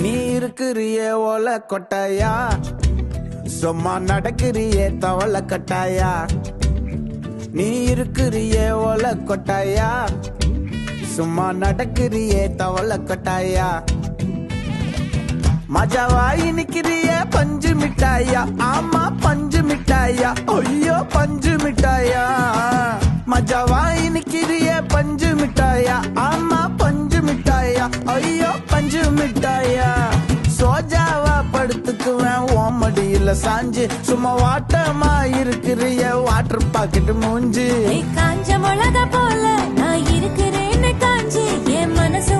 நீ இருக்கிறியே ஓல கொட்டாயா, சும்மா நடக்கிறியே தவள கட்டாயா. நீ இருக்கிறியே ஓல கொட்டாயா, சும்மா நடக்கிறியே தவள கட்டாயா. மஜாவாய் நிக்கிறிய பஞ்சு மிட்டாயா, ஆமா பஞ்சு மிட்டாயா, ஐயோ பஞ்சு மிட்டாயா. மஜாவாய் நிக்கிறிய பஞ்சு மிட்டாயா, ஆமா பஞ்சு மிட்டாயா, ஐயோ பஞ்சு மிட்டாயா. சோஜாவா படுத்துக்குவேன் ஓமடியில சாஞ்சு, சும்மா வாட்டமா இருக்கிறிய வாட்டர் பாக்கெட் மூஞ்சி. காஞ்ச மிளகா போல நான் இருக்கிறேன்னு காஞ்சி என் மனசு